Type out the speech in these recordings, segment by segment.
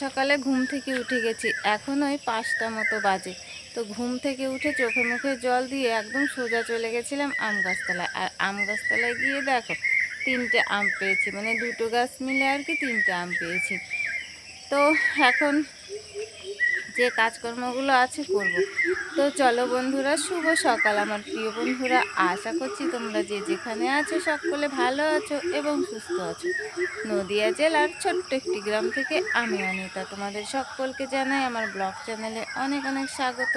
সকালে ঘুম থেকে উঠে গেছি, এখন ওই 5টা মতো বাজে। তো ঘুম থেকে উঠে চোখে মুখে জল দিয়ে একদম সোজা চলে গেছিলাম আম গাছতলায়। আর আম গাছতলায় গিয়ে দেখো 3টে আম পেয়েছি, মানে 2টো গাছ মিলে আর কি 3টে আম পেয়েছি। তো এখন যে কাজকর্মগুলো আছে করব। তো চলো বন্ধুরা, শুভ সকাল আমার প্রিয় বন্ধুরা। আশা করছি তোমরা যে যেখানে আছো সকলে ভালো আছো এবং সুস্থ আছো। নদিয়া জেলার ছোট্ট একটি গ্রাম থেকে আমি অনিতা তোমাদের সকলকে জানাই আমার ব্লগ চ্যানেলে অনেক অনেক স্বাগত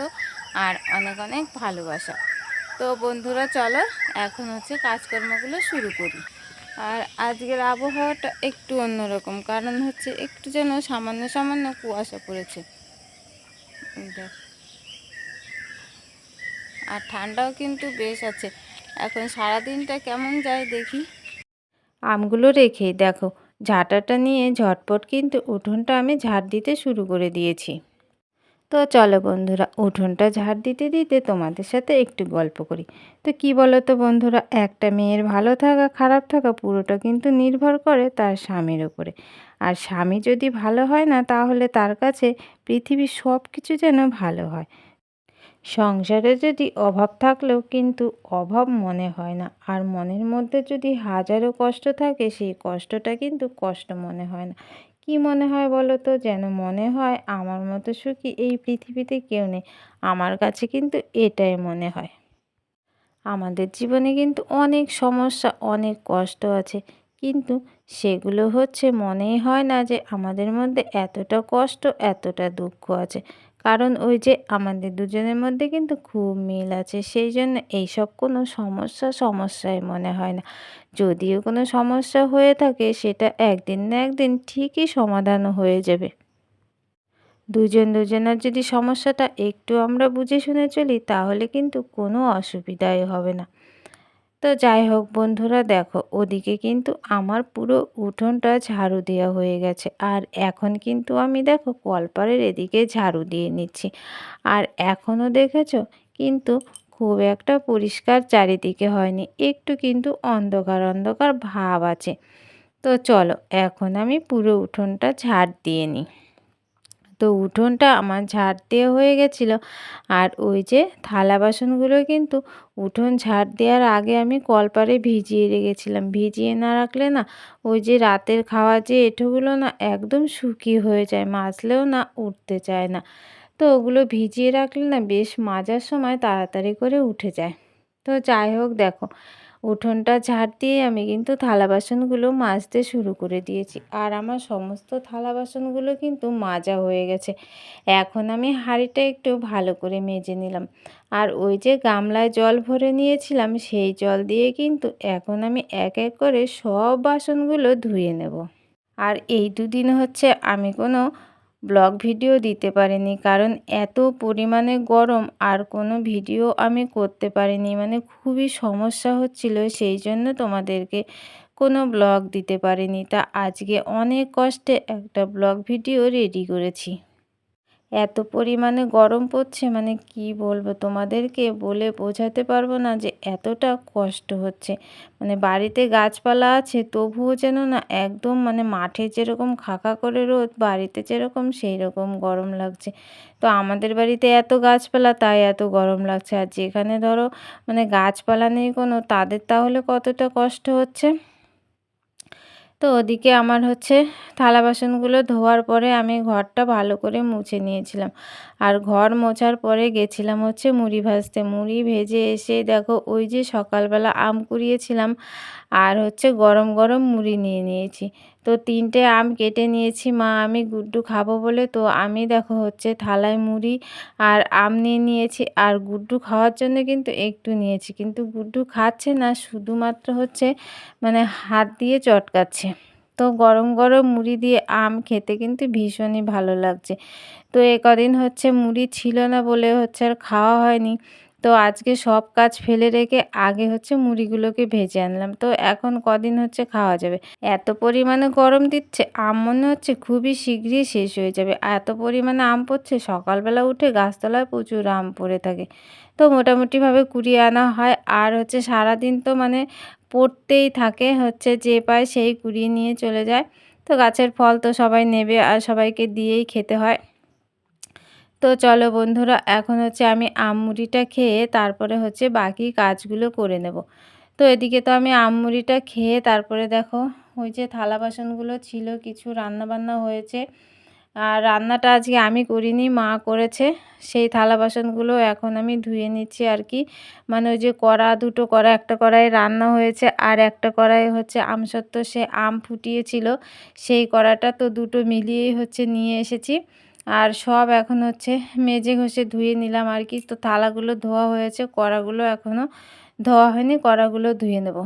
আর অনেক অনেক ভালোবাসা। তো বন্ধুরা চলো এখন কাজকর্মগুলো শুরু করি। আর আজকের আবহাওয়াটা একটু অন্যরকম, কারণ একটু যেন সামান্য সামান্য কুয়াশা পড়েছে। আর ঠান্ডাও কিন্তু বেশ আছে। এখন সারাদিনটা কেমন যায় দেখি। আমগুলো রেখেই দেখো ঝাঁটাটা নিয়ে ঝটপট কিন্তু উঠোনটা আমি ঝাড় দিতে শুরু করে দিয়েছি। তো চলো বন্ধুরা, উঠোনটা ঝাড় দিতে দিতে তোমাদের সাথে একটু গল্প করি। তো কি বলো তো বন্ধুরা, একটা মেয়ের ভালো থাকা খারাপ থাকা পুরোটা কিন্তু নির্ভর করে তার স্বামীর উপরে। আর স্বামী যদি ভালো হয় না, তাহলে তার কাছে পৃথিবীর সব কিছু যেন ভালো হয়। সংসারে যদি অভাব থাকলেও কিন্তু অভাব মনে হয় না, আর মনের মধ্যে যদি হাজারো কষ্ট থাকে সেই কষ্টটা কিন্তু কষ্ট মনে হয় না। কি মনে হয় বলো তো? যেন মনে হয় আমার মতো সুখী এই পৃথিবীতে কেউ নেই। আমার কাছে কিন্তু এটাই মনে হয়। আমাদের জীবনে কিন্তু অনেক সমস্যা অনেক কষ্ট আছে, কিন্তু সেগুলো মনেই হয় না যে আমাদের মধ্যে এতটা কষ্ট এতটা দুঃখ আছে। কারণ ওই যে আমাদের দুজনের মধ্যে কিন্তু খুব মিল আছে, সেই জন্য এইসব কোনো সমস্যাই মনে হয় না। যদিও কোনো সমস্যা হয়ে থাকে সেটা একদিন না একদিন ঠিকই সমাধানও হয়ে যাবে। দুজনের যদি সমস্যাটা একটু আমরা বুঝে শুনে চলি, তাহলে কিন্তু কোনো অসুবিধাই হবে না। তো যাই হোক বন্ধুরা, দেখো ওদিকে কিন্তু আমার পুরো উঠোনটা ঝাড়ু দেওয়া হয়ে গেছে। আর এখন কিন্তু আমি দেখো কলপাড়ের এদিকে ঝাড়ু দিয়ে নিচ্ছি। আর এখনও দেখেছো কিন্তু খুব একটা পরিষ্কার চারিদিকে হয়নি, একটু কিন্তু অন্ধকার অন্ধকার ভাব আছে। তো চলো এখন আমি পুরো উঠোনটা ঝাড় দিয়ে নিই। তো উঠোনটা আমার ঝাড় দেওয়া হয়ে গেছিলো। আর ওই যে থালা বাসনগুলো কিন্তু উঠোন ঝাড় দেওয়ার আগে আমি কলপাড়ে ভিজিয়ে রেখেছিলাম। ভিজিয়ে না রাখলে না ওই যে রাতের খাওয়া যে এঁঠোগুলো না একদম শুকিয়ে হয়ে যায়, মাজলেও না উঠতে চায় না। তো ওগুলো ভিজিয়ে রাখলে না বেশ মাজার সময় তাড়াতাড়ি করে উঠে যায়। তো যাই হোক দেখো, উঠোনটা ঝাড় দিয়ে আমি কিন্তু থালা বাসনগুলো মাজতে শুরু করে দিয়েছি। আর আমার সমস্ত থালা বাসনগুলো কিন্তু মাজা হয়ে গেছে। এখন আমি হাঁড়িটা একটু ভালো করে মেজে নিলাম। আর ওই যে গামলায় জল ভরে নিয়েছিলাম, সেই জল দিয়ে কিন্তু এখন আমি এক এক করে সব বাসনগুলো ধুয়ে নেব। আর এই দুদিন আমি কোনো ব্লগ ভিডিও দিতে পারিনি, কারণ এত পরিমাণে গরম আর কোনো ভিডিও আমি করতে পারিনি, মানে খুবই সমস্যা হচ্ছিল, সেই জন্য তোমাদেরকে কোনো ব্লগ দিতে পারিনি। তা আজকে অনেক কষ্টে একটা ব্লগ ভিডিও রেডি করেছি। এত পরিমাণে গরম পড়ছে, মানে কি বলবো তোমাদেরকে, বলে বোঝাতে পারবো না যে এতটা কষ্ট হচ্ছে। মানে বাড়িতে গাছপালা আছে তবুও যেন না একদম, মানে মাঠে যেরকম খাকা করে রোদ, বাড়িতে যেরকম সেই রকম গরম লাগছে। তো আমাদের বাড়িতে এত গাছপালা তাই এত গরম লাগছে, আর যেখানে ধরো মানে গাছপালা নেই কোনো, তাদের তাহলে কতটা কষ্ট হচ্ছে। তো ওদিকে আমার থালা বাসনগুলো ধোয়ার পরে আমি ঘরটা ভালো করে মুছে নিয়েছিলাম। আর ঘর মোছার পরে গেছিলাম মুড়ি ভাজতে। মুড়ি ভেজে এসে দেখো ওই যে সকালবেলা আম কুড়িয়েছিলাম, আর গরম গরম মুড়ি নিয়ে নিয়েছি। তো 3টে আম কেটে নিয়েছি, মা আমি গুড্ডু খাবো বলে। তো আমি দেখো থালায় মুড়ি আর আম নিয়ে নিয়েছি। আর গুড্ডু খাওয়ার জন্য কিন্তু একটু নিয়েছি, কিন্তু গুড্ডু খাচ্ছে না, শুধুমাত্র মানে হাত দিয়ে চটকাচ্ছে। তো গরম গরম মুড়ি দিয়ে আম খেতে কিন্তু ভীষণই ভালো লাগছে। তো এ কদিন মুড়ি ছিল না বলে আর খাওয়া হয়নি। তো আজকে সব কাজ ফেলে রেখে আগে মুড়িগুলোকে ভেজে আনলাম। তো এখন কদিন খাওয়া যাবে। এত পরিমাণে গরম দিচ্ছে, আম মনে খুবই শীঘ্রই শেষ হয়ে যাবে। এত পরিমাণে আম পড়ছে, সকালবেলা উঠে গাছতলায় প্রচুর আম পড়ে থাকে। তো মোটামুটিভাবে কুড়িয়ে আনা হয়। আর সারাদিন তো মানে পড়তেই থাকে, যে পায় সেই কুড়িয়ে নিয়ে চলে যায়। তো গাছের ফল তো সবাই নেবে আর সবাইকে দিয়েই খেতে হয়। তো চলো বন্ধুরা, এখন হচ্ছে আমি আম মুড়িটা খেয়ে তারপরে হচ্ছে বাকি কাজগুলো করে নেব। তো এদিকে তো আমি আম মুড়িটা খেয়ে তারপরে দেখো ওই যে থালা বাসনগুলো ছিল, কিছু রান্নাবান্না হয়েছে। আর রান্নাটা আজকে আমি করিনি, মা করেছে। সেই থালা বাসনগুলো এখন আমি ধুয়ে নিচ্ছি আর কি। মানে ওই যে কড়া, দুটো কড়া, একটা কড়াইয়ে রান্না হয়েছে আর একটা কড়াই হচ্ছে আমসত্ত্ব সে আম ফুটিয়েছিল সেই কড়াটা, তো দুটো মিলিয়েই হচ্ছে নিয়ে এসেছি। আর সব এখন হচ্ছে মেজে ঘষে ধুয়ে নিলাম আর কি। তো থালাগুলো ধোয়া হয়েছে, কড়াগুলো এখনও ধোয়া হয়নি, কড়াগুলো ধুয়ে নেব।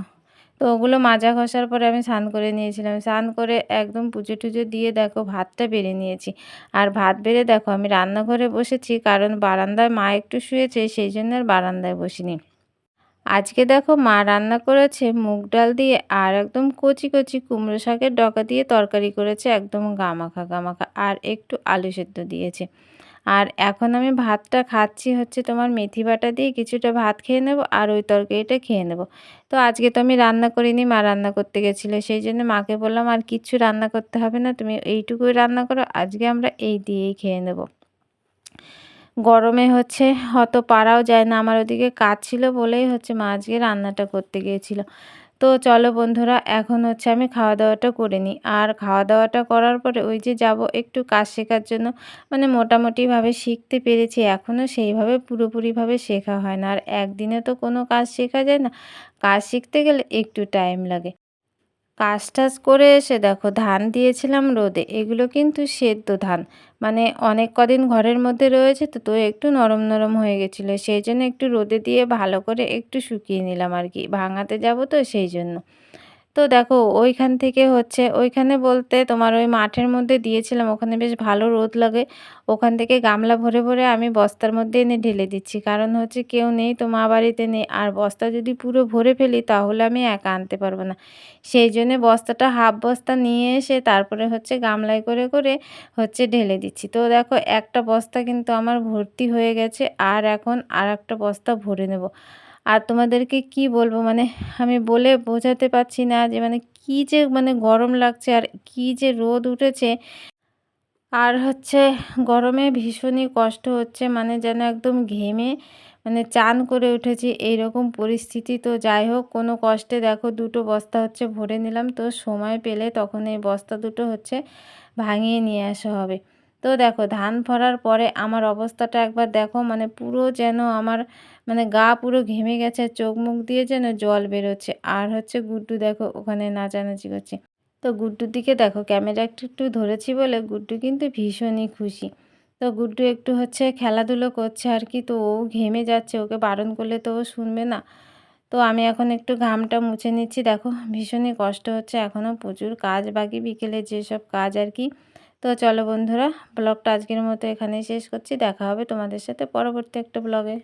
তো ওগুলো মাজা ঘষার পরে আমি স্নান করে নিয়েছিলাম। স্নান করে একদম পুজো টুজো দিয়ে দেখো ভাতটা বেড়ে নিয়েছি। আর ভাত বেড়ে দেখো আমি রান্নাঘরে বসেছি, কারণ বারান্দায় মা একটু শুয়েছে, সেই জন্য আর বারান্দায় বসিনি। আজকে দেখো মা রান্না করেছে মুগ ডাল দিয়ে আর একদম কচি কচি কুমড়ো শাকের ডগা দিয়ে তরকারি করেছে, একদম গামাখা গামাখা, আর একটু আলু সেদ্ধ দিয়েছে। আর এখন আমি ভাতটা খাচ্ছি হচ্ছে তোমার মেথি বাটা দিয়ে, কিছুটা ভাত খেয়ে নেব আর ওই তরকারিটা খেয়ে নেব। তো আজকে তো আমি রান্না করিনি, মা রান্না করতে গেছিলো, সেই জন্য মাকে বললাম আর কিচ্ছু রান্না করতে হবে না, তুমি এইটুকুই রান্না করো, আজকে আমরা এই দিয়েই খেয়ে নেব। গরমে হচ্ছে অত পারাও যায় না, আমার ওদিকে কাজ ছিল বলেই হচ্ছে মা আজকে রান্নাটা করতে গিয়েছিল। তো চলো বন্ধুরা, এখন হচ্ছে আমি খাওয়া দাওয়াটা করে নিই। আর খাওয়া দাওয়াটা করার পরে ওই যে যাব একটু কাজ শেখার জন্য। মানে মোটামুটিভাবে শিখতে পেরেছি, এখনও সেইভাবে পুরোপুরিভাবে শেখা হয় না। আর একদিনে তো কোনো কাজ শেখা যায় না, কাজ শিখতে গেলে একটু টাইম লাগে। কাজ টাজ করে এসে দেখো ধান দিয়েছিলাম রোদে, এগুলো কিন্তু সেদ্ধ ধান। মানে অনেক কদিন ঘরের মধ্যে রয়েছে তো তো একটু নরম নরম হয়ে গেছিলো, সেই জন্য একটু রোদে দিয়ে ভালো করে একটু শুকিয়ে নিলাম আর কি, ভাঙাতে যাব তো সেই জন্য। তো দেখো ওইখান থেকে হচ্ছে, ওইখানে বলতে তোমার ওই মাঠের মধ্যে দিয়েছিলাম, ওখানে বেশ ভালো রোদ লাগে। ওখান থেকে গামলা ভরে ভরে আমি বস্তার মধ্যে এনে ঢেলে দিচ্ছি, কারণ হচ্ছে কেউ নেই তো, মা বাড়িতে নেই। আর বস্তা যদি পুরো ভরে ফেলি তাহলে আমি একা আনতে পারবো না, সেই জন্যে বস্তাটা হাফ বস্তা নিয়ে এসে তারপরে হচ্ছে গামলায় করে করে হচ্ছে ঢেলে দিচ্ছি। তো দেখো একটা বস্তা কিন্তু আমার ভর্তি হয়ে গেছে, আর এখন আর একটা বস্তা ভরে নেব। আর তোমাদেরকে কি বলবো, মানে আমি বলে বোঝাতে পারছি না যে মানে কি যে মানে গরম লাগছে আর কি যে রোদ উঠেছে। আর হচ্ছে গরমে ভীষণই কষ্ট হচ্ছে, মানে যেন একদম ঘেমে মানে চান করে উঠেছি এইরকম পরিস্থিতি। তো যাই হোক, কোনো কষ্টে দেখো দুটো বস্তা হচ্ছে ভরে নিলাম। তো সময় পেলে তখন এই বস্তা দুটো হচ্ছে ভাঙিয়ে নিয়ে আসা হবে। তো দেখো ধান ভরার পরে আমার অবস্থাটা একবার দেখো, মানে পুরো যেন আমার মানে গা পুরো ঘেমে গেছে, চোখ মুখ দিয়ে যেন জল বেরোচ্ছে। আর হচ্ছে গুড্ডু দেখো ওখানে নাচানাচি করছে। তো গুড্ডুর দিকে দেখো ক্যামেরা একটু একটু ধরেছি বলে গুড্ডু কিন্তু ভীষণই খুশি। তো গুড্ডু একটু হচ্ছে খেলাধুলো করছে আর কি। তো ও ঘেমে যাচ্ছে, ওকে বারণ করলে তো ও শুনবে না। তো আমি এখন একটু ঘামটা মুছে নিচ্ছি, দেখো ভীষণই কষ্ট হচ্ছে, এখনও প্রচুর কাজ বাকি, বিকেলে যেসব কাজ আর কি। তো চলো বন্ধুরা, ব্লগটা আজকের মতো এখানেই শেষ করছি, দেখা হবে তোমাদের সাথে পরবর্তী একটা ব্লগে।